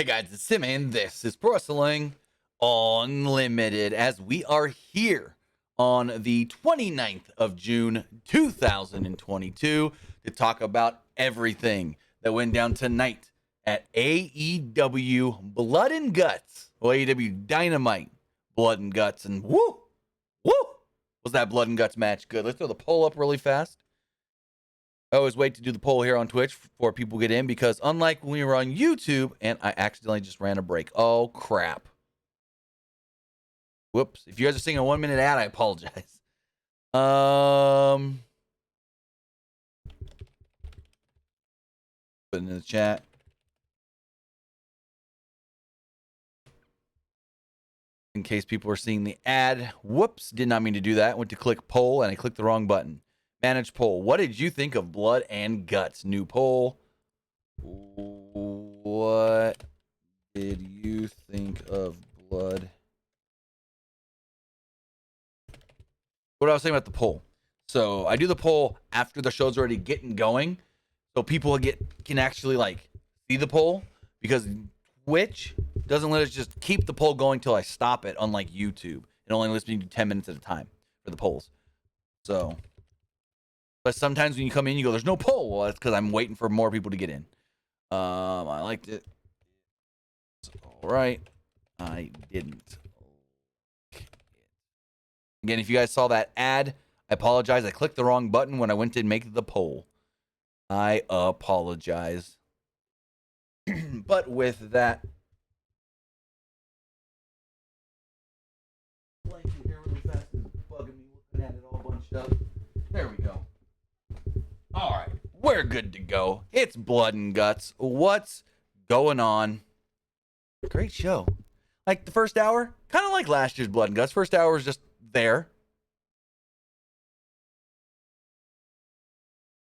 guys, it's Sim, and this is Pro Wrestling Unlimited, as we are here on the 29th of June, 2022, to talk about everything that went down tonight at AEW Blood and Guts, or AEW Dynamite Blood and Guts, and woo, was that Blood and Guts match good? Let's throw the poll up really fast. I always wait to do the poll here on Twitch before people get in, because unlike when we were on YouTube, and I accidentally just ran a break. Oh, crap. Whoops. If you guys are seeing a 1-minute ad, I apologize. Put it in the chat. In case people are seeing the ad. Whoops. Did not mean to do that. Went to click poll, and I clicked the wrong button. Manage poll. What did you think of Blood and Guts? New poll. What did you think of Blood? What I was saying about the poll. So I do the poll after the show's already getting going, so people can actually see the poll, because Twitch doesn't let us just keep the poll going till I stop it, unlike YouTube. It only lets me do 10 minutes at a time for the polls. So. But sometimes when you come in, you go, there's no poll. Well, that's because I'm waiting for more people to get in. I liked it. All right. I didn't. Again, if you guys saw that ad, I apologize. I clicked the wrong button when I went to make the poll. I apologize. But with that, here really fast is bugging me, looking at it all bunched up. There we go. All right, we're good to go. It's Blood and Guts. What's going on? Great show. Like the first hour, kind of like last year's Blood and Guts. First hour was just there.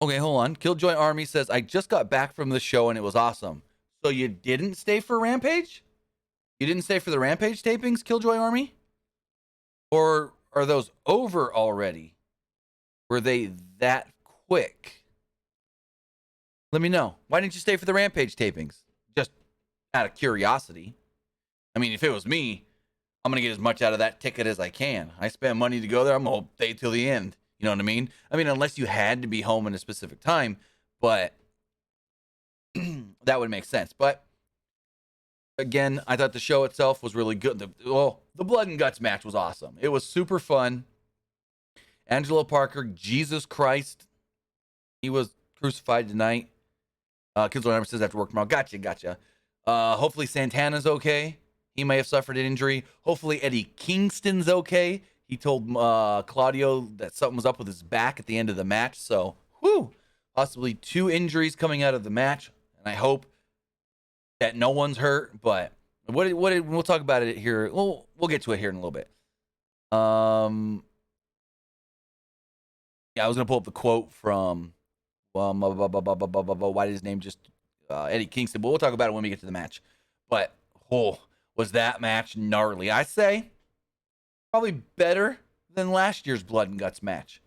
Okay, hold on. Killjoy Army says, I just got back from the show and it was awesome. So you didn't stay for Rampage? You didn't stay for the Rampage tapings, Killjoy Army? Or are those over already? Were they that quick? Let me know. Why didn't you stay for the Rampage tapings? Just out of curiosity. I mean, if it was me, I'm going to get as much out of that ticket as I can. I spent money to go there. I'm going to stay till the end. You know what I mean? I mean, unless you had to be home in a specific time, but that would make sense. But again, I thought the show itself was really good. The Blood and Guts match was awesome. It was super fun. Angelo Parker, Jesus Christ, he was crucified tonight. Kids Learn says after work tomorrow. Gotcha. Hopefully Santana's okay. He may have suffered an injury. Hopefully Eddie Kingston's okay. He told Claudio that something was up with his back at the end of the match. So, possibly 2 injuries coming out of the match. And I hope that no one's hurt. But we'll talk about it here. We'll get to it here in a little bit. Yeah, I was gonna pull up the quote from why did his name just Eddie Kingston? But we'll talk about it when we get to the match. But was that match gnarly? I say probably better than last year's Blood and Guts match.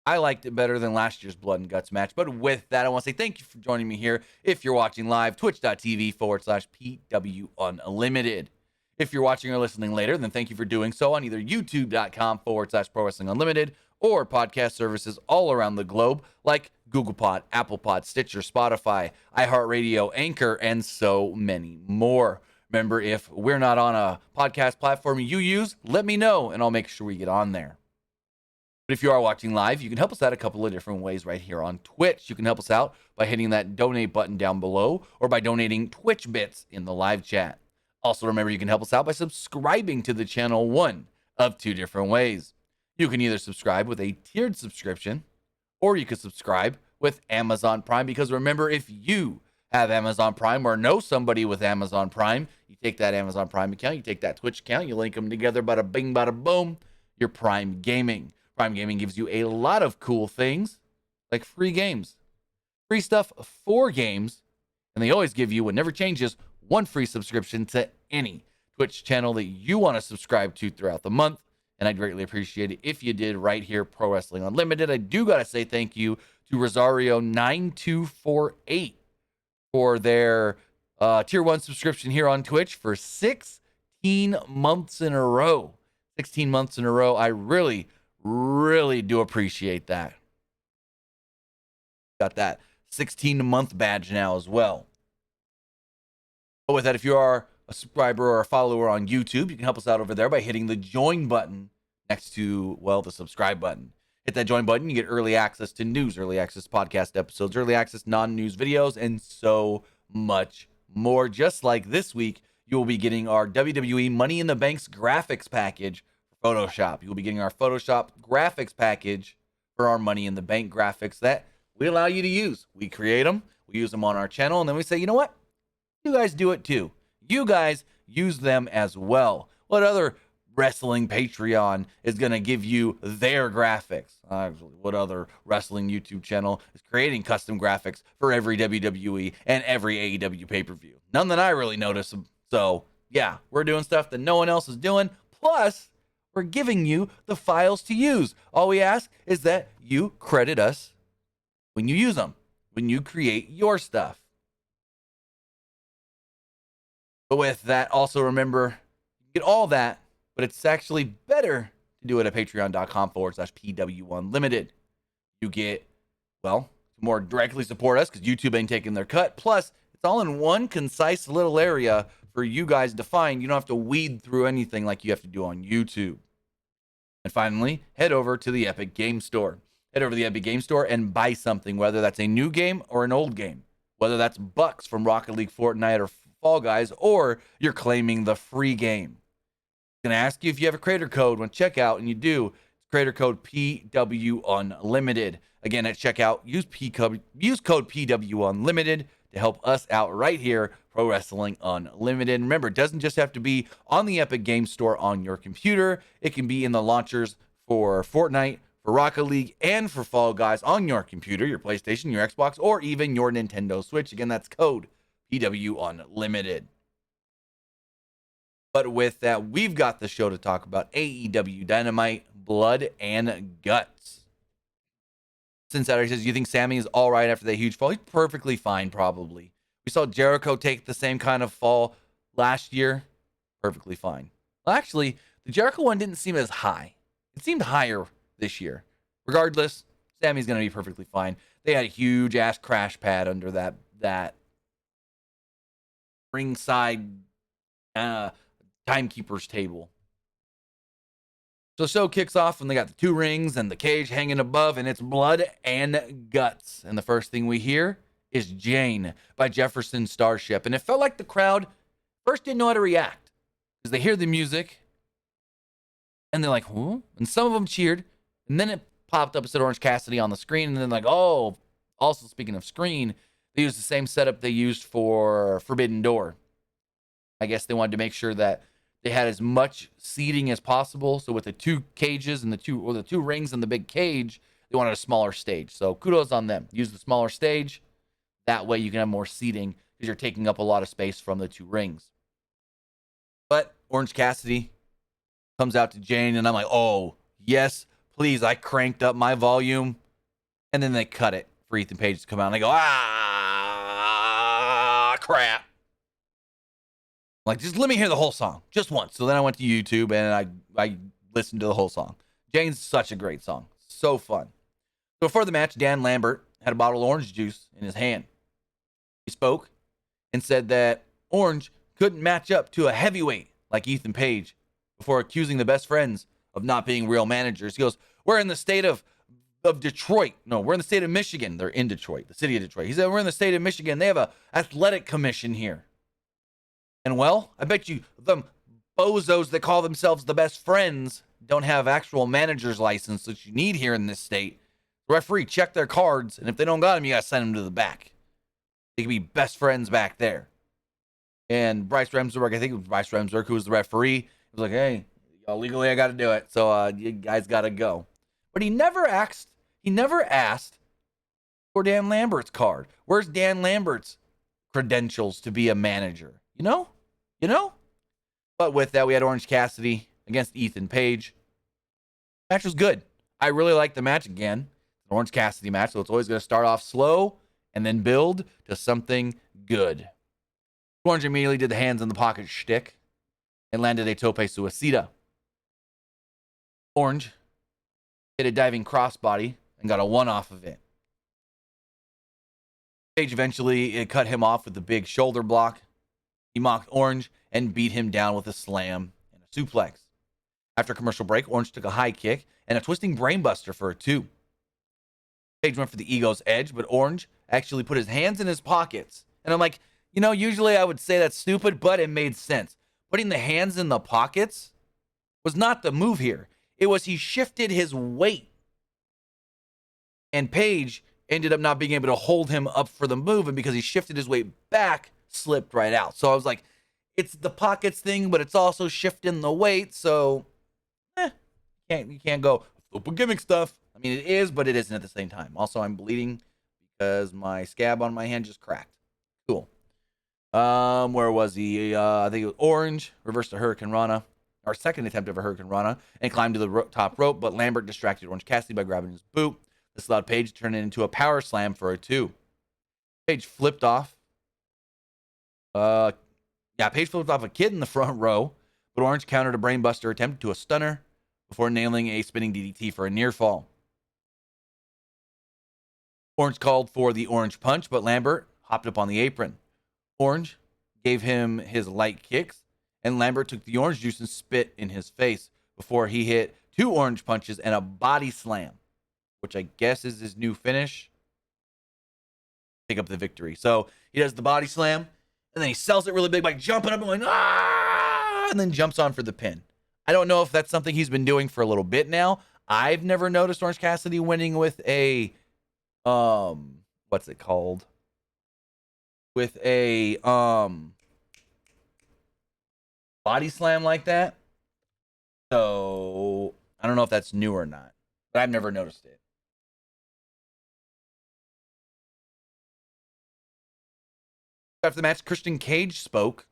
I liked it better than last year's Blood and Guts match. But with that, I want to say thank you for joining me here. If you're watching live, twitch.tv/PW Unlimited. If you're watching or listening later, then thank you for doing so on either youtube.com/Pro Wrestling Unlimited or podcast services all around the globe like Google Pod, Apple Pod, Stitcher, Spotify, iHeartRadio, Anchor, and so many more. Remember, if we're not on a podcast platform you use, let me know, and I'll make sure we get on there. But if you are watching live, you can help us out a couple of different ways right here on Twitch. You can help us out by hitting that donate button down below or by donating Twitch bits in the live chat. Also, remember, you can help us out by subscribing to the channel one of 2 different ways. You can either subscribe with a tiered subscription, or you could subscribe with Amazon Prime, because remember, if you have Amazon Prime or know somebody with Amazon Prime, you take that Amazon Prime account, you take that Twitch account, you link them together, bada bing, bada boom, you're Prime Gaming. Prime Gaming gives you a lot of cool things, like free games, free stuff for games, and they always give you, what never changes, 1 free subscription to any Twitch channel that you want to subscribe to throughout the month. And I'd greatly appreciate it if you did right here, Pro Wrestling Unlimited. I do got to say thank you to Rosario9248 for their Tier 1 subscription here on Twitch for 16 months in a row. 16 months in a row. I really, really do appreciate that. Got that 16-month badge now as well. But with that, if you are a subscriber or a follower on YouTube, you can help us out over there by hitting the join button next to, well, the subscribe button. Hit that join button, you get early access to news, early access podcast episodes, early access non-news videos, and so much more. Just like this week, you will be getting our WWE Money in the Bank's graphics package for Photoshop. You will be getting our Photoshop graphics package for our Money in the Bank graphics that we allow you to use. We create them, we use them on our channel, and then we say, you know what? You guys do it too. You guys use them as well. What other wrestling Patreon is going to give you their graphics? Actually, what other wrestling YouTube channel is creating custom graphics for every WWE and every AEW pay-per-view? None that I really notice. So, yeah, we're doing stuff that no one else is doing. Plus, we're giving you the files to use. All we ask is that you credit us when you use them, when you create your stuff. But with that, also remember, you get all that, but it's actually better to do it at patreon.com/PWU Unlimited. You get, well, more directly support us because YouTube ain't taking their cut. Plus, it's all in one concise little area for you guys to find. You don't have to weed through anything like you have to do on YouTube. And finally, head over to the Epic Game Store. Head over to the Epic Game Store and buy something, whether that's a new game or an old game. Whether that's bucks from Rocket League, Fortnite, or Fall Guys, or you're claiming the free game. It's going to ask you if you have a creator code when checkout, and you do. It's creator code PW Unlimited. Again, at checkout, use code PW Unlimited to help us out right here, Pro Wrestling Unlimited. Remember, it doesn't just have to be on the Epic Game Store on your computer. It can be in the launchers for Fortnite, for Rocket League, and for Fall Guys on your computer, your PlayStation, your Xbox, or even your Nintendo Switch. Again, that's code PW Unlimited. But with that, we've got the show to talk about. AEW Dynamite, Blood and Guts. Cincinnati says, you think Sammy is all right after that huge fall? He's perfectly fine, probably. We saw Jericho take the same kind of fall last year. Perfectly fine. Well, actually, the Jericho one didn't seem as high. It seemed higher this year. Regardless, Sammy's going to be perfectly fine. They had a huge-ass crash pad under that ringside timekeeper's table. So the show kicks off when they got the two rings and the cage hanging above, and it's blood and guts. And the first thing we hear is Jane by Jefferson Starship. And it felt like the crowd first didn't know how to react because they hear the music and they're like, who? And some of them cheered. And then it popped up and said Orange Cassidy on the screen. And then like, oh, also speaking of screen, they used the same setup they used for Forbidden Door. I guess they wanted to make sure that they had as much seating as possible. So with the two cages and the two rings and the big cage, they wanted a smaller stage. So kudos on them. Use the smaller stage. That way you can have more seating because you're taking up a lot of space from the two rings. But Orange Cassidy comes out to Jane, and I'm like, oh, yes, please. I cranked up my volume. And then they cut it for Ethan Page to come out, and I go, crap. Like, just let me hear the whole song just once. So then I went to YouTube and I listened to the whole song. Jane's such a great song. So fun. So before the match, Dan Lambert had a bottle of orange juice in his hand. He spoke and said that Orange couldn't match up to a heavyweight like Ethan Page before accusing the best friends of not being real managers. He goes, we're in the state of Detroit. No, we're in the state of Michigan. They're in Detroit, the city of Detroit. He said, we're in the state of Michigan. They have a athletic commission here. And well, I bet you them bozos that call themselves the best friends don't have actual manager's license that you need here in this state. The referee, check their cards, and if they don't got them, you got to send them to the back. They can be best friends back there. And Bryce Remsburg, I think it was Bryce Remsburg, who was the referee, was like, hey, legally I got to do it, so you guys got to go. But he never asked for Dan Lambert's card. Where's Dan Lambert's credentials to be a manager? You know? But with that, we had Orange Cassidy against Ethan Page. Match was good. I really liked the match again. An Orange Cassidy match, so it's always going to start off slow and then build to something good. Orange immediately did the hands in the pocket shtick and landed a tope suicida. Orange hit a diving crossbody and got a 1 off of it. Page eventually cut him off with the big shoulder block. He mocked Orange and beat him down with a slam and a suplex. After commercial break, Orange took a high kick and a twisting brainbuster for a 2. Page went for the ego's edge, but Orange actually put his hands in his pockets. And I'm like, usually I would say that's stupid, but it made sense. Putting the hands in the pockets was not the move here. It was he shifted his weight. And Page ended up not being able to hold him up for the move, and because he shifted his weight back, slipped right out. So I was like, it's the pockets thing, but it's also shifting the weight, so you can't go open gimmick stuff. I mean, it is, but it isn't at the same time. Also, I'm bleeding because my scab on my hand just cracked. Cool. Where was he? I think it was Orange reversed a Hurricane Rana, our second attempt of a Hurricane Rana, and climbed to the top rope, but Lambert distracted Orange Cassidy by grabbing his boot. This allowed Page to turn it into a power slam for a 2. Page flipped off. Page flipped off a kid in the front row, but Orange countered a brainbuster attempt to a stunner before nailing a spinning DDT for a near fall. Orange called for the orange punch, but Lambert hopped up on the apron. Orange gave him his light kicks, and Lambert took the orange juice and spit in his face before he hit 2 orange punches and a body slam, which I guess is his new finish. Pick up the victory. So he does the body slam, and then he sells it really big by jumping up and going, and then jumps on for the pin. I don't know if that's something he's been doing for a little bit now. I've never noticed Orange Cassidy winning with a, what's it called? With a, body slam like that. So I don't know if that's new or not, but I've never noticed it. After the match, Christian Cage spoke.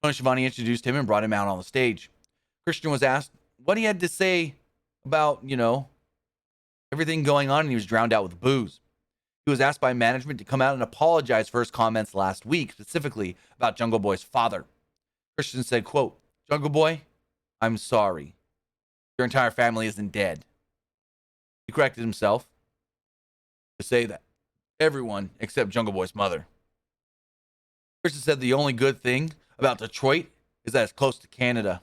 Tony Schiavone introduced him and brought him out on the stage. Christian was asked what he had to say about, everything going on, and he was drowned out with booze. He was asked by management to come out and apologize for his comments last week, specifically about Jungle Boy's father. Christian said, quote, "Jungle Boy, I'm sorry. Your entire family isn't dead." He corrected himself to say that everyone except Jungle Boy's mother. Christian said the only good thing about Detroit is that it's close to Canada.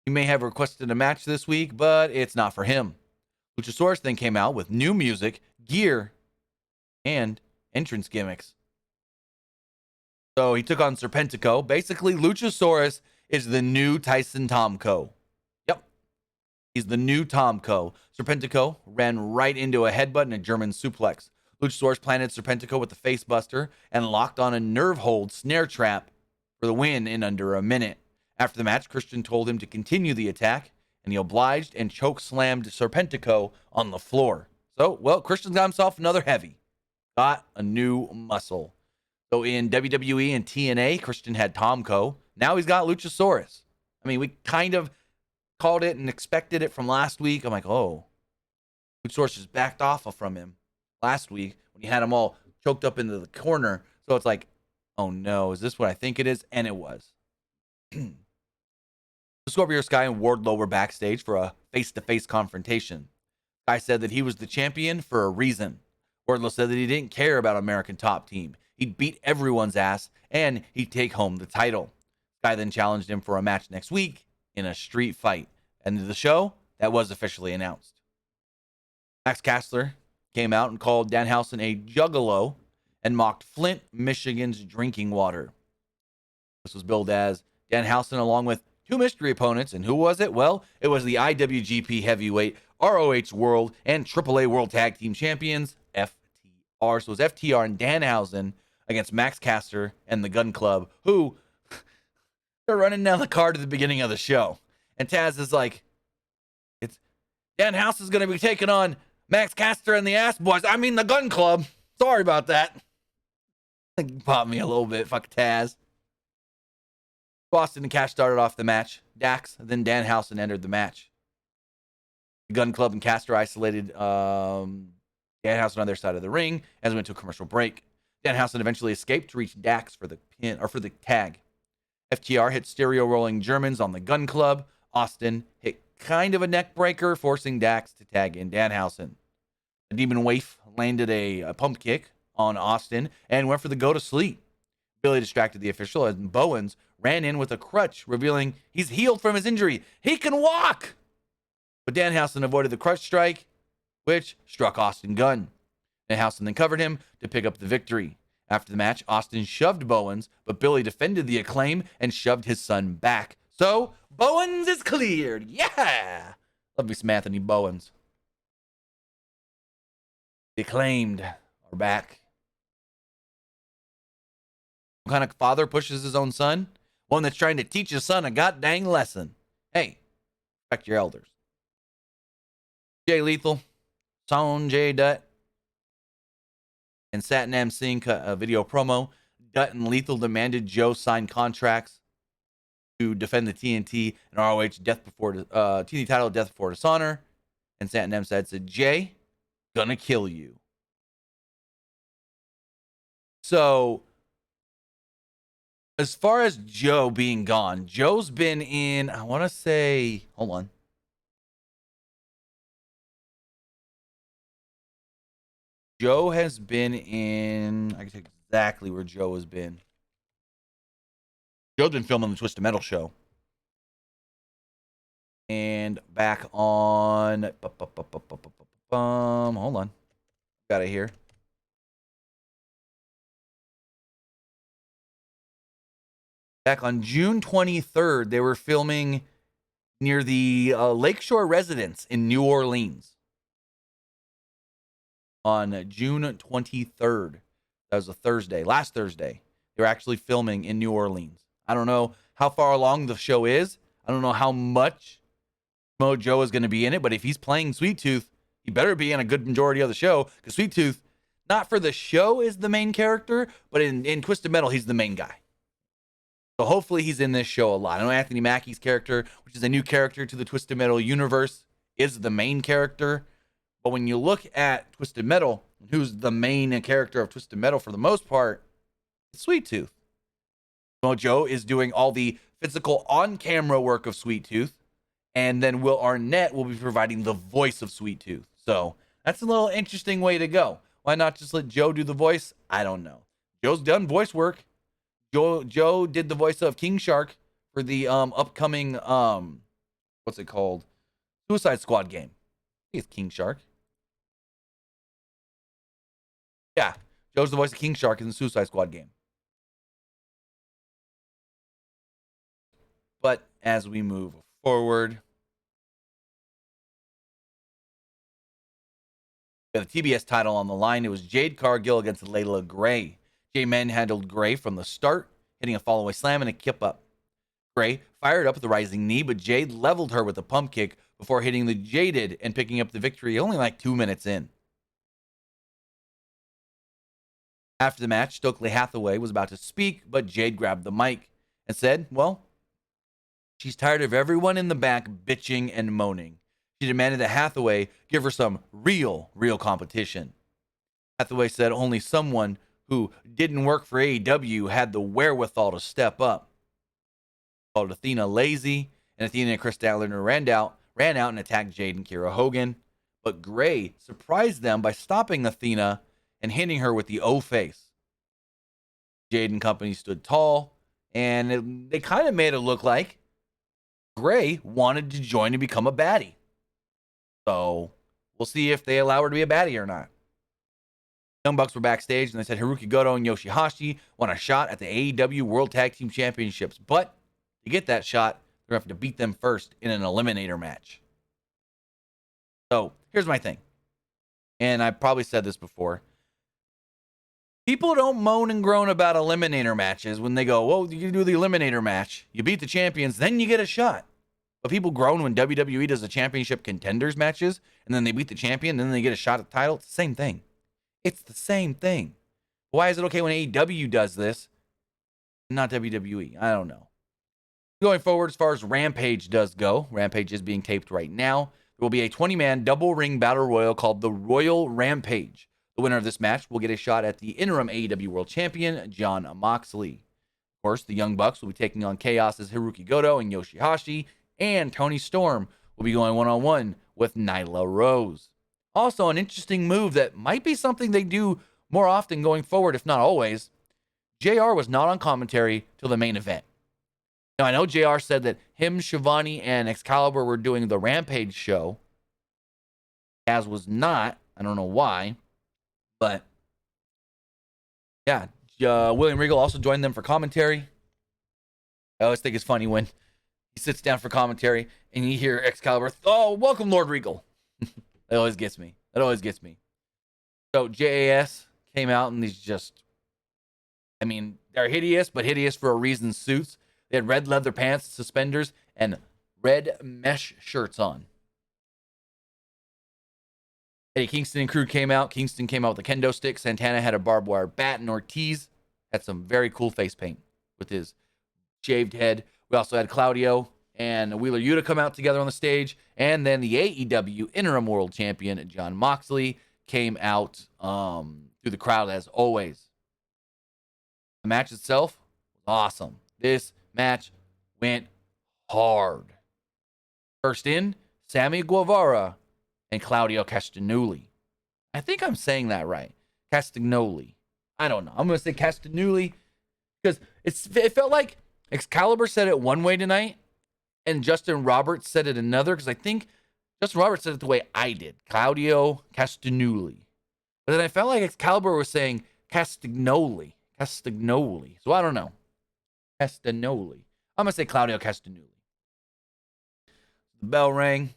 He may have requested a match this week, but it's not for him. Luchasaurus then came out with new music, gear, and entrance gimmicks. So he took on Serpentico. Basically, Luchasaurus is the new Tyson Tomko. Yep. He's the new Tomko. Serpentico ran right into a headbutt and a German suplex. Luchasaurus planted Serpentico with the face buster and locked on a nerve hold snare trap for the win in under a minute. After the match, Christian told him to continue the attack, and he obliged and choke slammed Serpentico on the floor. So, Christian's got himself another heavy. Got a new muscle. So in WWE and TNA, Christian had Tomko. Now he's got Luchasaurus. I mean, we kind of called it and expected it from last week. I'm like, oh, Luchasaurus just backed off from him last week when he had them all choked up into the corner. So it's like, oh no, is this what I think it is? And it was. Scorpio Sky and Wardlow were backstage for a face-to-face confrontation. Sky said that he was the champion for a reason. Wardlow said that he didn't care about American Top Team. He'd beat everyone's ass, and he'd take home the title. Sky then challenged him for a match next week in a street fight. End of the show, that was officially announced. Max Caster came out and called Danhausen a juggalo and mocked Flint, Michigan's drinking water. This was billed as Danhausen along with 2 mystery opponents, and who was it? Well, it was the IWGP Heavyweight, ROH World, and AAA World Tag Team Champions, FTR. So it was FTR and Danhausen against Max Caster and the Gun Club, who they're running down the card at the beginning of the show. And Taz is like, it's Danhausen's going to be taking on Max Caster and the Ass Boys. I mean, the Gun Club. Sorry about that. Popped me a little bit. Fuck Taz. Boston and Cash started off the match. Dax, then Danhausen entered the match. The Gun Club and Caster isolated Danhausen on their side of the ring as we went to a commercial break. Danhausen eventually escaped to reach Dax for the pin or for the tag. FTR hit stereo rolling Germans on the Gun Club. Austin hit kind of a neck breaker, forcing Dax to tag in Danhausen. The Demon Waif landed a pump kick on Austin and went for the go to sleep. Billy distracted the official as Bowens ran in with a crutch, revealing he's healed from his injury. He can walk! But Danhausen avoided the crutch strike, which struck Austin Gunn. Danhausen then covered him to pick up the victory. After the match, Austin shoved Bowens, but Billy defended the Acclaim and shoved his son back. So, Bowens is cleared. Yeah! Love me some Anthony Bowens. The Acclaimed are back. What kind of father pushes his own son? One that's trying to teach his son a goddamn lesson. Hey, respect your elders. Jay Lethal, Sonjay Dutt, and Satnam Singh cut a video promo. Dutt and Lethal demanded Joe sign contracts to defend the TNT and ROH TNT title Death Before Dishonor. And Satnam said, Jay, gonna kill you. So, as far as Joe being gone, Joe's been in, I want to say, hold on. Joe has been in, I can tell you exactly where Joe has been. Joe's been filming the Twisted Metal show. And back on, hold on. Got it here. Back on June 23rd, they were filming near the Lakeshore Residence in New Orleans. On June 23rd, that was a Thursday, last Thursday, they were actually filming in New Orleans. I don't know how far along the show is. I don't know how much Joe is going to be in it, but if he's playing Sweet Tooth, he better be in a good majority of the show, because Sweet Tooth, not for the show, is the main character, but in Twisted Metal, he's the main guy. So hopefully he's in this show a lot. I know Anthony Mackie's character, which is a new character to the Twisted Metal universe, is the main character. But when you look at Twisted Metal, who's the main character of Twisted Metal for the most part, it's Sweet Tooth. Mojo is doing all the physical on-camera work of Sweet Tooth, and then Will Arnett will be providing the voice of Sweet Tooth. So that's a little interesting way to go. Why not just let Joe do the voice? I don't know. Joe's done voice work. Joe did the voice of King Shark for the upcoming what's it called? Suicide Squad game. I think it's King Shark. Yeah, Joe's the voice of King Shark in the Suicide Squad game. But as we move forward, we have the TBS title on the line. It was Jade Cargill against Layla Gray. J-Men handled Gray from the start, hitting a fallaway slam and a kip up. Gray fired up with the rising knee, but Jade leveled her with a pump kick before hitting the Jaded and picking up the victory only like 2 minutes in. After the match, Stokely Hathaway was about to speak, but Jade grabbed the mic and said, well, she's tired of everyone in the back bitching and moaning. She demanded that Hathaway give her some real competition. Hathaway said only someone who didn't work for AEW had the wherewithal to step up. Called Athena lazy, and Athena and Chris Statlander ran out and attacked Jade and Kiera Hogan. But Gray surprised them by stopping Athena and hitting her with the O face. Jade and company stood tall, and they kind of made it look like Gray wanted to join and become a baddie. So we'll see if they allow her to be a baddie or not. Young Bucks were backstage, and they said Hiroki Goto and Yoshihashi want a shot at the AEW World Tag Team Championships. But to get that shot, they're going to have to beat them first in an eliminator match. So here's my thing. And I probably said this before. People don't moan and groan about eliminator matches when they go, well, you do the eliminator match. You beat the champions, then you get a shot. But people groan when WWE does the championship contenders matches, and then they beat the champion, and then they get a shot at the title. It's the same thing. It's the same thing. Why is it okay when AEW does this, not WWE? I don't know. Going forward, as far as Rampage does go, Rampage is being taped right now. There will be a 20-man double ring battle royal called the Royal Rampage. The winner of this match will get a shot at the interim AEW World Champion, Jon Moxley. Of course, the Young Bucks will be taking on Chaos's Hiroki Goto and Yoshihashi, and Tony Storm will be going one-on-one with Nyla Rose. Also, an interesting move that might be something they do more often going forward, if not always. JR was not on commentary till the main event. Now, I know JR said that him, Shivani, and Excalibur were doing the Rampage show. As was not. I don't know why. But, yeah. William Regal also joined them for commentary. I always think it's funny when he sits down for commentary and you hear Excalibur, "Oh, welcome, Lord Regal." That always gets me. So, JAS came out and he's just, I mean, they're hideous, but hideous for a reason suits. They had red leather pants, suspenders, and red mesh shirts on. Eddie Kingston and crew came out. Kingston came out with a kendo stick. Santana had a barbed wire bat, and Ortiz had some very cool face paint with his shaved head. We also had Claudio and Wheeler Yuta come out together on the stage. And then the AEW Interim World Champion, Jon Moxley, came out through the crowd as always. The match itself was awesome. This match went hard. First in, Sammy Guevara and Claudio Castagnoli. I think I'm saying that right. Castagnoli. I don't know. I'm going to say Castagnoli because it felt like Excalibur said it one way tonight and Justin Roberts said it another, because I think Justin Roberts said it the way I did. Claudio Castagnoli. But then I felt like Excalibur was saying Castagnoli. So I don't know. Castagnoli. I'm going to say Claudio Castagnoli. The bell rang.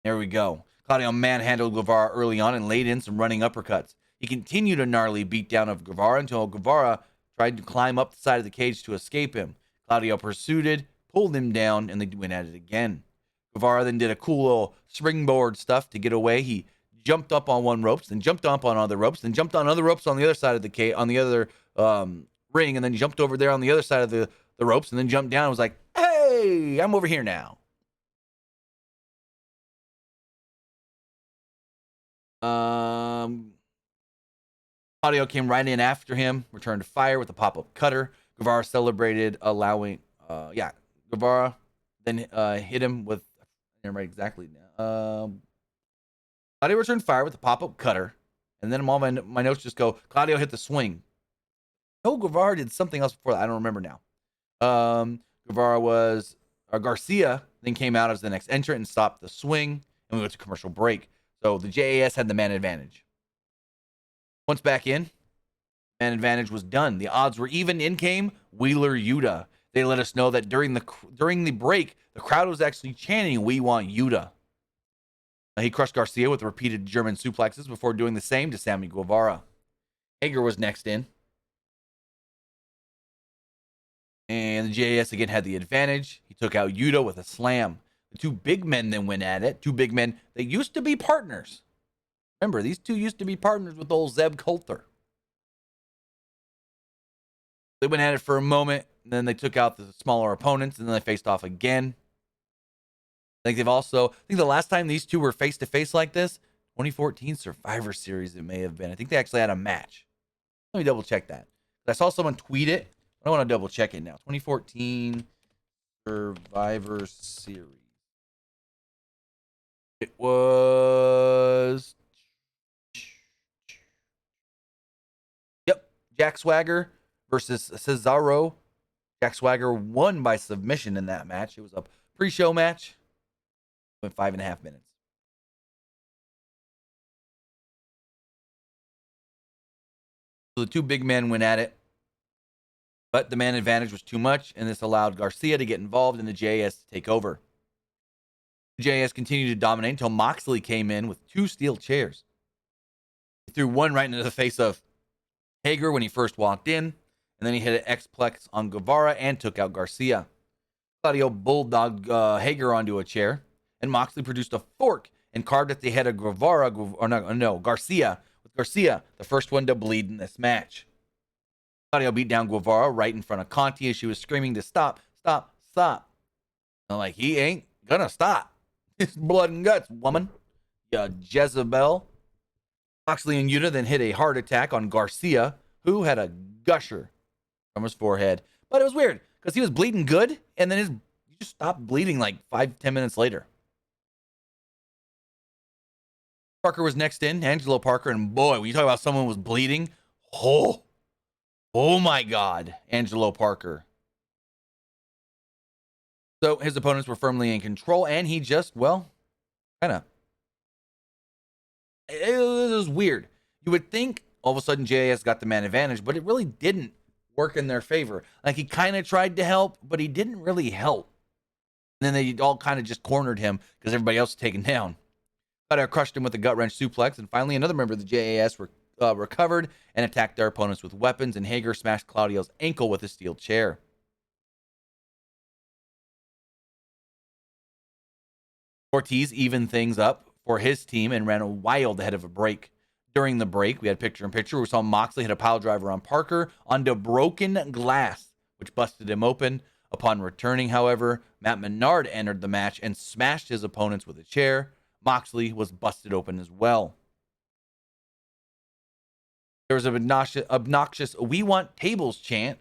There we go. Claudio manhandled Guevara early on and laid in some running uppercuts. He continued a gnarly beatdown of Guevara until Guevara tried to climb up the side of the cage to escape him. Claudio pursued, pulled him down, and they went at it again. Guevara then did a cool little springboard stuff to get away. He jumped up on one rope, then jumped up on other ropes, then jumped on other ropes on the other side of the cage, on the other ring, and then jumped over there on the other side of the ropes, and then jumped down and was like, "Hey, I'm over here now." Claudio came right in after him, returned to fire with a pop-up cutter. Guevara celebrated, allowing, Guevara then hit him with, I can't remember exactly now. Claudio returned fire with a pop-up cutter, and then all my notes just go, Claudio hit the swing. No, Guevara did something else before that. I don't remember now. Garcia then came out as the next entrant and stopped the swing, and we went to commercial break. So the JAS had the man advantage. Once back in, man advantage was done. The odds were even. In came Wheeler Yuta. They let us know that during the break, the crowd was actually chanting, "We want Yuta." He crushed Garcia with repeated German suplexes before doing the same to Sammy Guevara. Hager was next in. And the JAS again had the advantage. He took out Yuta with a slam. The two big men then went at it. Two big men that used to be partners. Remember, these two used to be partners with old Zeb Coulter. They went at it for a moment, and then they took out the smaller opponents, and then they faced off again. I think the last time these two were face-to-face like this, 2014 Survivor Series it may have been. I think they actually had a match. Let me double-check that. I saw someone tweet it. I want to double-check it now. 2014 Survivor Series. It was... Jack Swagger versus Cesaro. Jack Swagger won by submission in that match. It was a pre-show match. Went 5.5 minutes. So the two big men went at it. But the man advantage was too much, and this allowed Garcia to get involved and the JAS to take over. The JAS continued to dominate until Moxley came in with two steel chairs. He threw one right into the face of Hager when he first walked in, and then he hit an X-Plex on Guevara and took out Garcia. Claudio bulldogged Hager onto a chair, and Moxley produced a fork and carved at the head of Garcia, with Garcia the first one to bleed in this match. Claudio beat down Guevara right in front of Conti as she was screaming to stop. I'm like, he ain't gonna stop. It's blood and guts, woman. You Jezebel. Moxley and Yuta then hit a hard attack on Garcia, who had a gusher from his forehead. But it was weird because he was bleeding good, and then he just stopped bleeding like 5-10 minutes later. Parker was next in, Angelo Parker, and boy, when you talk about someone who was bleeding, oh my God, Angelo Parker. So his opponents were firmly in control, and he just, well, kind of, it was weird. You would think all of a sudden JAS got the man advantage, but it really didn't work in their favor. Like, he kind of tried to help, but he didn't really help. And then they all kind of just cornered him because everybody else was taken down. Cutter crushed him with a gut wrench suplex, and finally another member of the JAS recovered and attacked their opponents with weapons, and Hager smashed Claudio's ankle with a steel chair. Ortiz evened things up for his team and ran wild ahead of a break. During the break, we had picture-in-picture where we saw Moxley hit a pile driver on Parker onto broken glass, which busted him open. Upon returning, however, Matt Menard entered the match and smashed his opponents with a chair. Moxley was busted open as well. There was an obnoxious "We want tables" chant.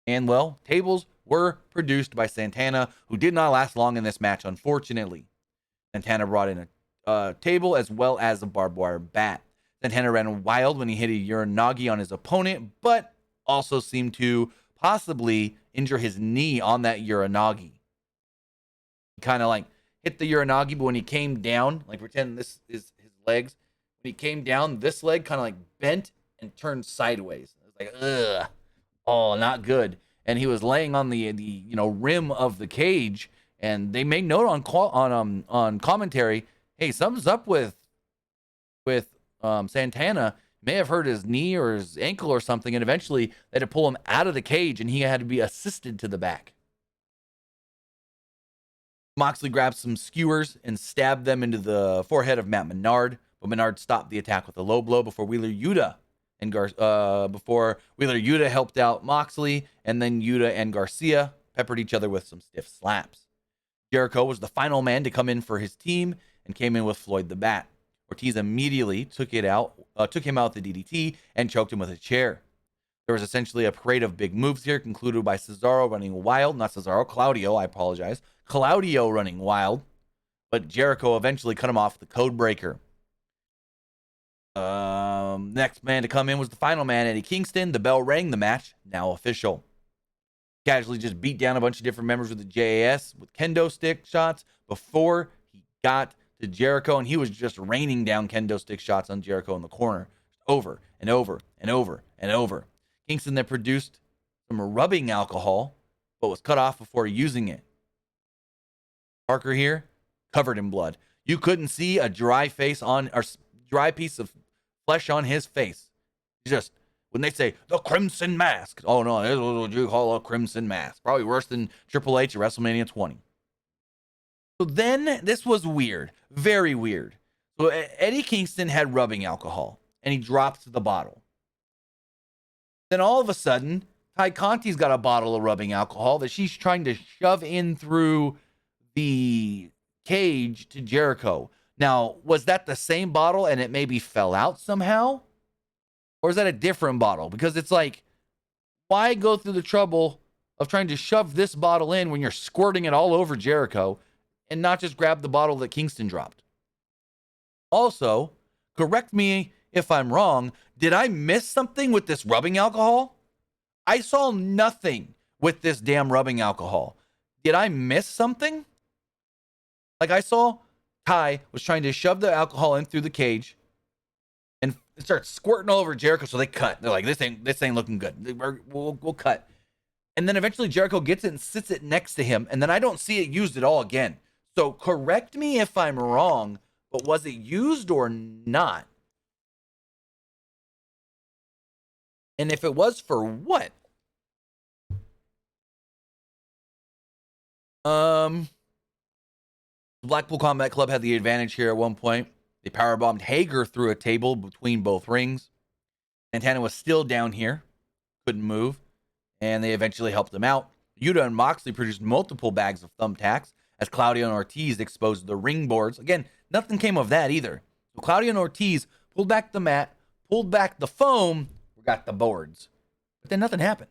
And, well, tables were produced by Santana, who did not last long in this match, unfortunately. Santana brought in a table as well as a barbed wire bat. Santana ran wild when he hit a Uranagi on his opponent, but also seemed to possibly injure his knee on that Uranagi. He kind of like hit the Uranagi, but when he came down, like pretend this is his legs, when he came down, this leg kind of like bent and turned sideways. It was like, ugh. Oh, not good. And he was laying on the rim of the cage, and they made note on commentary, hey, something's up with Santana. May have hurt his knee or his ankle or something, and eventually they had to pull him out of the cage, and he had to be assisted to the back. Moxley grabbed some skewers and stabbed them into the forehead of Matt Menard, but Menard stopped the attack with a low blow before Wheeler Yuta helped out Moxley, and then Yuta and Garcia peppered each other with some stiff slaps. Jericho was the final man to come in for his team and came in with Floyd the Bat. Ortiz immediately took him out with the DDT and choked him with a chair. There was essentially a parade of big moves here, concluded by Claudio running wild, but Jericho eventually cut him off the code breaker. Next man to come in was the final man, Eddie Kingston. The bell rang, the match now official. Casually just beat down a bunch of different members of the JAS with kendo stick shots before he got to Jericho, and he was just raining down kendo stick shots on Jericho in the corner, over and over and over and over. Kingston then produced some rubbing alcohol, but was cut off before using it. Parker here, covered in blood. You couldn't see a dry piece of flesh on his face. Just, when they say, the Crimson Mask. Oh, no, this is what you call a Crimson Mask. Probably worse than Triple H at WrestleMania 20. So then, this was weird. Very weird. So Eddie Kingston had rubbing alcohol, and he dropped the bottle. Then all of a sudden, Ty Conti's got a bottle of rubbing alcohol that she's trying to shove in through the cage to Jericho. Now, was that the same bottle and it maybe fell out somehow? Or is that a different bottle? Because it's like, why go through the trouble of trying to shove this bottle in when you're squirting it all over Jericho and not just grab the bottle that Kingston dropped? Also, correct me if I'm wrong, did I miss something with this rubbing alcohol? I saw nothing with this damn rubbing alcohol. Did I miss something? Like, I saw Ty was trying to shove the alcohol in through the cage and it starts squirting all over Jericho, so they cut. They're like, this ain't looking good. We'll cut. And then eventually Jericho gets it and sits it next to him, and then I don't see it used at all again. So correct me if I'm wrong, but was it used or not? And if it was, for what? Blackpool Combat Club had the advantage here at one point. They powerbombed Hager through a table between both rings. Santana was still down here, couldn't move, and they eventually helped him out. Yuta and Moxley produced multiple bags of thumbtacks as Claudio and Ortiz exposed the ring boards. Again, nothing came of that either. So Claudio and Ortiz pulled back the mat, pulled back the foam, we got the boards. But then nothing happened.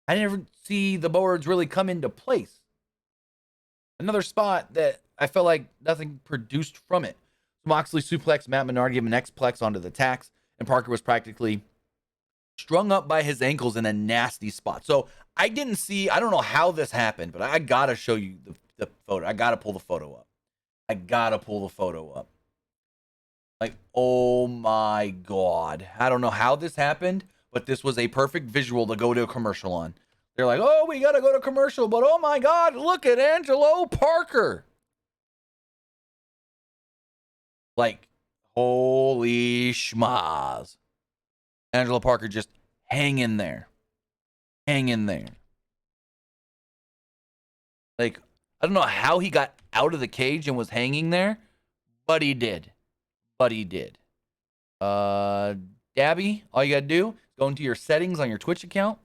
I didn't see the boards really come into place. Another spot that I felt like nothing produced from it. Moxley suplexed Matt Menard, gave him an X-Plex onto the tacks, and Parker was practically strung up by his ankles in a nasty spot. So I don't know how this happened, but I gotta show you the photo. I gotta pull the photo up. Like, oh my God. I don't know how this happened, but this was a perfect visual to go to a commercial on. They're like, oh, we gotta go to commercial, but oh my God, look at Angelo Parker. Like, holy schmaz. Angelo Parker just hang in there. Like, I don't know how he got out of the cage and was hanging there, but he did. Dabby, all you gotta do is go into your settings on your Twitch account,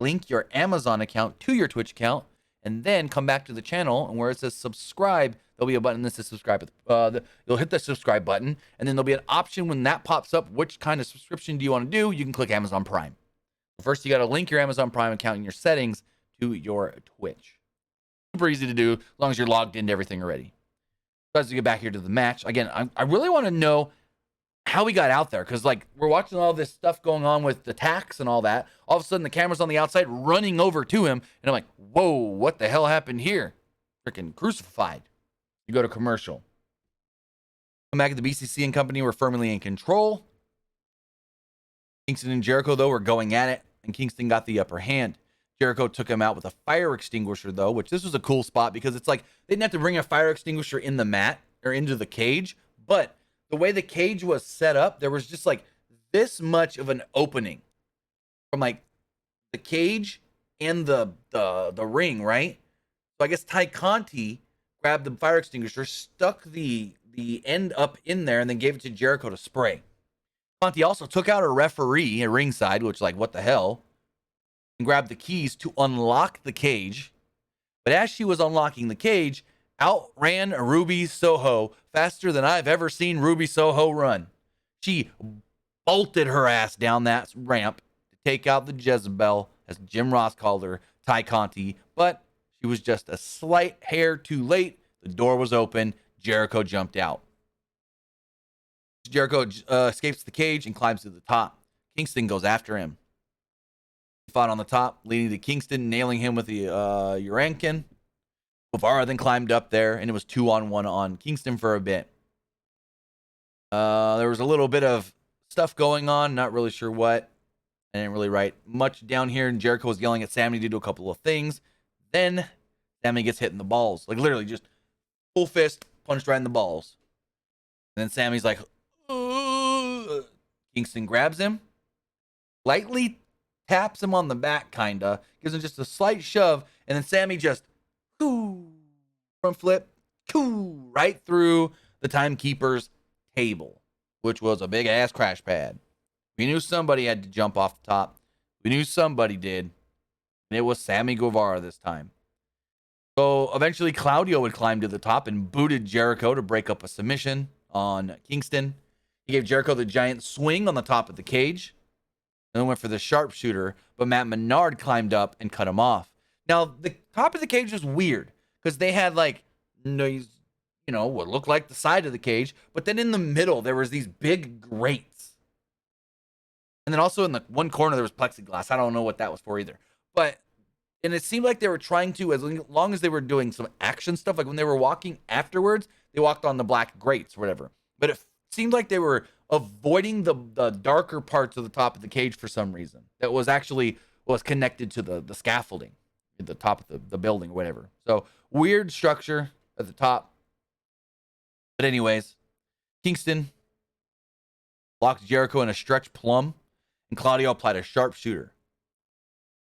link your Amazon account to your Twitch account, and then come back to the channel, and where it says subscribe, there'll be a button that says subscribe. You'll hit the subscribe button, and then there'll be an option when that pops up, which kind of subscription do you want to do? You can click Amazon Prime. First, you got to link your Amazon Prime account in your settings to your Twitch. Super easy to do, as long as you're logged into everything already. So as we get back here to the match, again, I really want to know how he got out there, because like we're watching all this stuff going on with the tacks and all that. All of a sudden, the camera's on the outside, running over to him, and I'm like, "Whoa, what the hell happened here?" Freaking crucified. You go to commercial. Come back at the BCC and company were firmly in control. Kingston and Jericho, though, were going at it, and Kingston got the upper hand. Jericho took him out with a fire extinguisher, though, which this was a cool spot because it's like they didn't have to bring a fire extinguisher in the mat or into the cage, but the way the cage was set up, there was just like this much of an opening from like the cage and the ring, right? So I guess Ty Conti grabbed the fire extinguisher, stuck the end up in there, and then gave it to Jericho to spray. Conti also took out a referee at ringside, which like, what the hell? And grabbed the keys to unlock the cage. But as she was unlocking the cage, out ran Ruby Soho faster than I've ever seen Ruby Soho run. She bolted her ass down that ramp to take out the Jezebel, as Jim Ross called her, Ty Conti, but she was just a slight hair too late. The door was open. Jericho jumped out. Jericho escapes the cage and climbs to the top. Kingston goes after him. He fought on the top, leading to Kingston nailing him with the Urankin. Guevara then climbed up there, and it was 2-on-1 on Kingston for a bit. There was a little bit of stuff going on, not really sure what. I didn't really write much down here, and Jericho was yelling at Sammy to do a couple of things. Then Sammy gets hit in the balls. Like, literally just full fist, punched right in the balls. And then Sammy's like, ugh. Kingston grabs him, lightly taps him on the back, kinda, gives him just a slight shove, and then Sammy just front flip right through the timekeeper's table, which was a big ass crash pad. We knew somebody had to jump off the top. We knew somebody did, and it was Sammy Guevara this time. So eventually Claudio would climb to the top and booted Jericho to break up a submission on Kingston. He gave Jericho the giant swing on the top of the cage, and then went for the sharpshooter, but Matt Menard climbed up and cut him off. Now, the top of the cage was weird because they had like, what looked like the side of the cage, but then in the middle, there was these big grates. And then also in the one corner, there was plexiglass. I don't know what that was for either. And it seemed like they were trying to, as long as they were doing some action stuff, like when they were walking afterwards, they walked on the black grates or whatever. But it seemed like they were avoiding the darker parts of the top of the cage for some reason. That was actually was connected to the scaffolding at the top of the building or whatever. So weird structure at the top. But anyways, Kingston locked Jericho in a stretch plum, and Claudio applied a sharpshooter.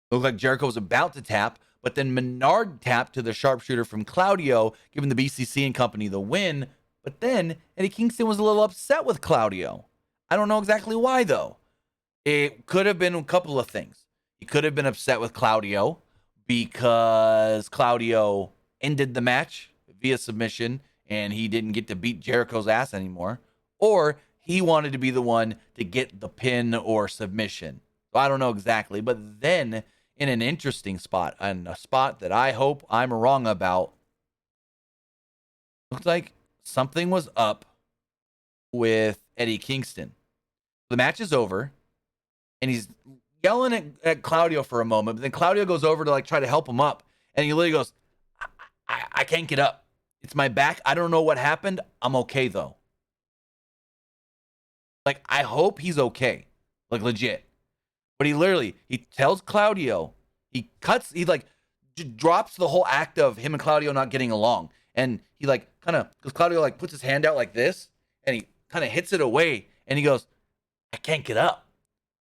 It looked like Jericho was about to tap, but then Menard tapped to the sharpshooter from Claudio, giving the BCC and company the win. But then Eddie Kingston was a little upset with Claudio. I don't know exactly why, though. It could have been a couple of things. He could have been upset with Claudio because Claudio ended the match via submission and he didn't get to beat Jericho's ass anymore. Or he wanted to be the one to get the pin or submission. So I don't know exactly. But then in an interesting spot, and a spot that I hope I'm wrong about, looks like something was up with Eddie Kingston. The match is over, and he's yelling at Claudio for a moment, but then Claudio goes over to like try to help him up, and he literally goes, I can't get up. It's my back. I don't know what happened. I'm okay though. Like, I hope he's okay. Like, legit. But he tells Claudio, he like drops the whole act of him and Claudio not getting along. And he like kind of, because Claudio like puts his hand out like this, and he kind of hits it away, and he goes, I can't get up.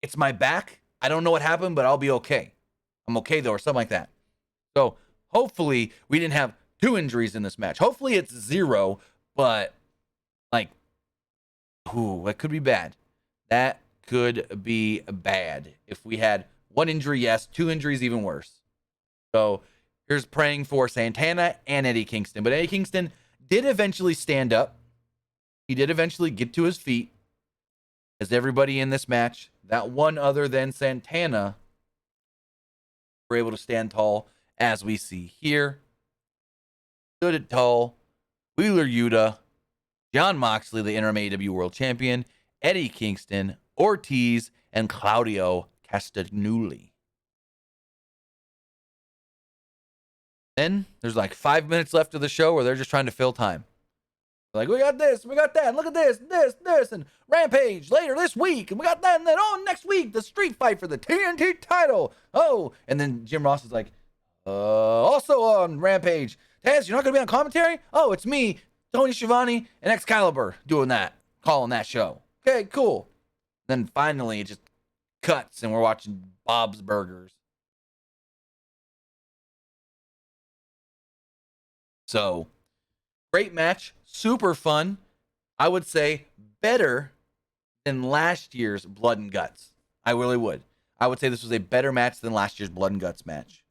It's my back. I don't know what happened, but I'll be okay. I'm okay though, or something like that. So hopefully we didn't have 2 injuries in this match. Hopefully it's 0, but like, ooh, that could be bad. That could be bad. If we had 1 injury, yes. 2 injuries, even worse. So here's praying for Santana and Eddie Kingston. But Eddie Kingston did eventually stand up. He did eventually get to his feet. As everybody in this match, that one other than Santana, were able to stand tall, as we see here. Stood it tall. Wheeler Yuta, Jon Moxley, the interim AEW World Champion, Eddie Kingston, Ortiz, and Claudio Castagnoli. Then there's like 5 minutes left of the show where they're just trying to fill time. Like, we got this, we got that, look at this, and Rampage later this week, and we got that, and then, next week, the street fight for the TNT title. Oh, and then Jim Ross is like, also on Rampage, Taz, you're not going to be on commentary? Oh, it's me, Tony Schiavone, and Excalibur doing that, calling that show. Okay, cool. Then finally, it just cuts, and we're watching Bob's Burgers. So, great match, super fun. I would say better than last year's Blood and Guts. I really would. I would say this was a better match than last year's Blood and Guts match.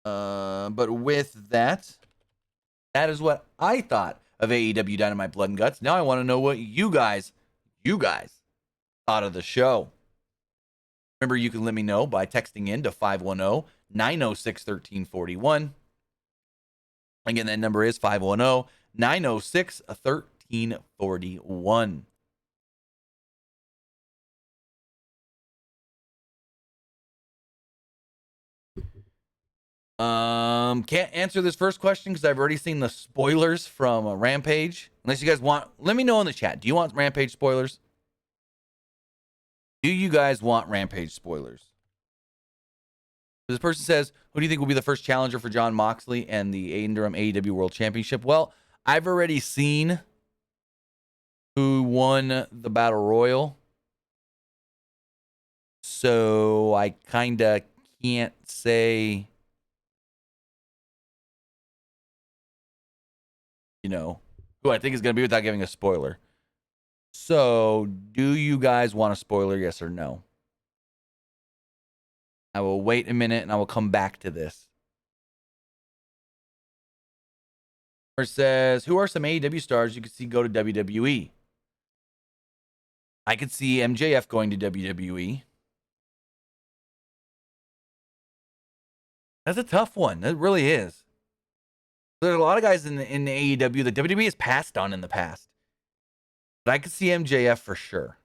But with that, that is what I thought of AEW Dynamite Blood and Guts. Now I want to know what you guys thought of the show. Remember, you can let me know by texting in to 510-906-1341. Again, that number is 510-906-1341. Can't answer this first question because I've already seen the spoilers from Rampage. Unless you guys want, let me know in the chat. Do you want Rampage spoilers? Do you guys want Rampage spoilers? This person says, who do you think will be the first challenger for Jon Moxley and the interim AEW World Championship? Well, I've already seen who won the Battle Royal. So I kind of can't say, who I think is going to be without giving a spoiler. So do you guys want a spoiler, yes or no? I will wait a minute and I will come back to this. It says, who are some AEW stars you could see go to WWE? I could see MJF going to WWE. That's a tough one. It really is. There's a lot of guys in AEW that WWE has passed on in the past. But I could see MJF for sure.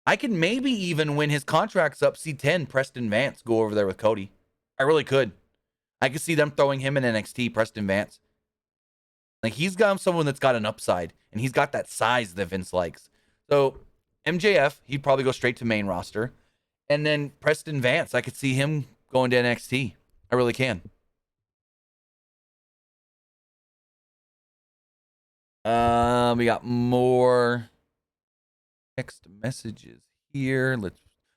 I could maybe even, when his contract's up, see 10 Preston Vance go over there with Cody. I really could. I could see them throwing him in NXT, Preston Vance. Like, he's got someone that's got an upside, and he's got that size that Vince likes. So, MJF, he'd probably go straight to main roster. And then Preston Vance, I could see him going to NXT. I really can. We got more text messages here.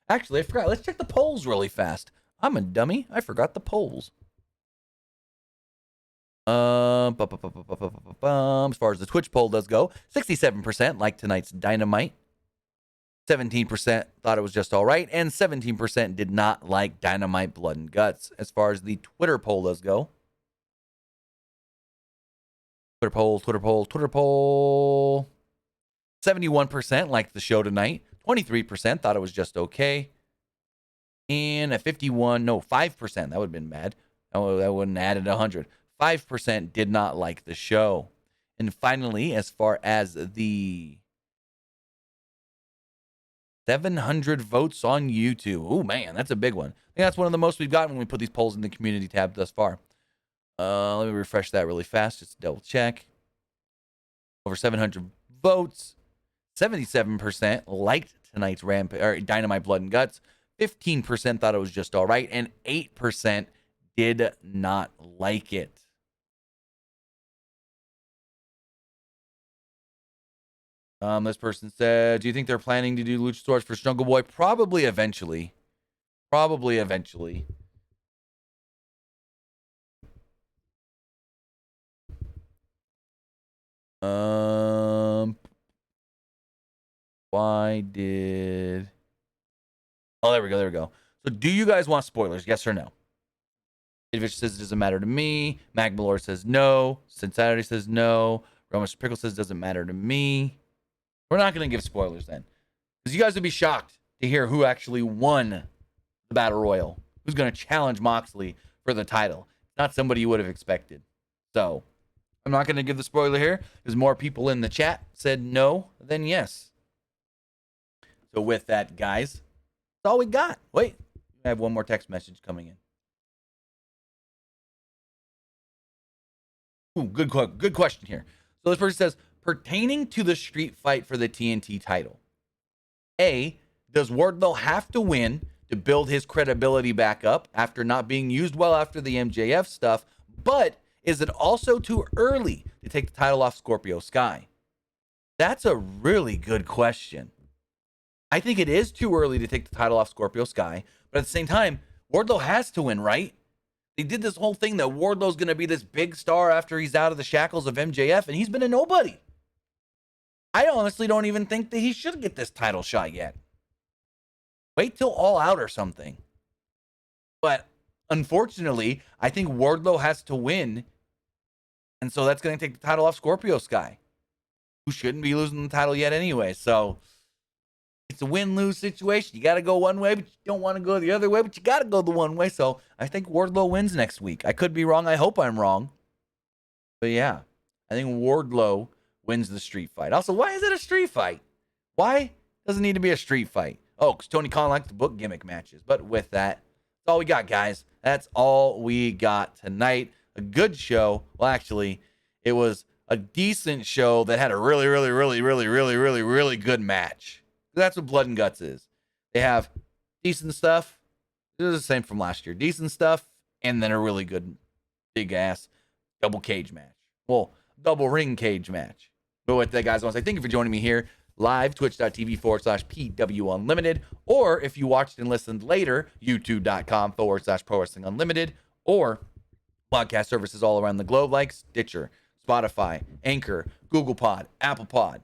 I forgot. Let's check the polls really fast. I'm a dummy. I forgot the polls. As far as the Twitch poll does go, 67% like tonight's Dynamite. 17% thought it was just all right, and 17% did not like Dynamite Blood and Guts. As far as the Twitter poll does go. Twitter poll. 71% liked the show tonight. 23% thought it was just okay. And at 5%, that would have been bad. Oh, that wouldn't have added 100. 5% did not like the show. And finally, as far as the 700 votes on YouTube. Oh, man, that's a big one. I think that's one of the most we've gotten when we put these polls in the community tab thus far. Let me refresh that really fast just to double check. Over 700 votes. 77% liked tonight's Dynamite Blood and Guts. 15% thought it was just all right. And 8% did not like it. This person said, do you think they're planning to do Luchasaurus for Jungle Boy? Probably eventually. Why did... Oh, there we go. So do you guys want spoilers? Yes or no? David says it doesn't matter to me. Magmalore says no. Cincinnati says no. Roman Pickle says doesn't matter to me. We're not going to give spoilers then. Because you guys would be shocked to hear who actually won the Battle Royal. Who's going to challenge Moxley for the title. Not somebody you would have expected. So, I'm not going to give the spoiler here. Because more people in the chat said no than yes. So with that, guys, that's all we got. Wait, I have one more text message coming in. Ooh, good question here. So this person says, pertaining to the street fight for the TNT title, A, does Wardlow have to win to build his credibility back up after not being used well after the MJF stuff, but is it also too early to take the title off Scorpio Sky? That's a really good question. I think it is too early to take the title off Scorpio Sky, but at the same time, Wardlow has to win, right? They did this whole thing that Wardlow's going to be this big star after he's out of the shackles of MJF, and he's been a nobody. I honestly don't even think that he should get this title shot yet. Wait till All Out or something. But unfortunately, I think Wardlow has to win, and so that's going to take the title off Scorpio Sky, who shouldn't be losing the title yet anyway. So it's a win-lose situation. You got to go one way, but you don't want to go the other way, but you got to go the one way. So I think Wardlow wins next week. I could be wrong. I hope I'm wrong. But yeah, I think Wardlow wins the street fight. Also, why is it a street fight? Why does it need to be a street fight? Oh, because Tony Khan likes to book gimmick matches. But with that, that's all we got, guys. That's all we got tonight. A good show. Well, actually, it was a decent show that had a really good match. That's what Blood and Guts is. They have decent stuff. It was the same from last year. Decent stuff, and then a really good, big-ass double cage match. Well, double ring cage match. But with that, guys, I want to say thank you for joining me here live, twitch.tv/PW Unlimited. Or if you watched and listened later, youtube.com/Pro Wrestling Unlimited. Or podcast services all around the globe like Stitcher, Spotify, Anchor, Google Pod, Apple Pod,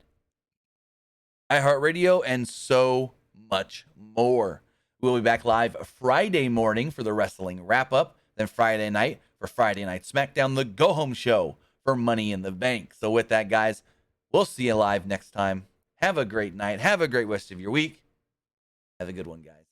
iHeartRadio, and so much more. We'll be back live Friday morning for the wrestling wrap-up, then Friday night for Friday Night SmackDown, the go-home show for Money in the Bank. So with that, guys, we'll see you live next time. Have a great night. Have a great rest of your week. Have a good one, guys.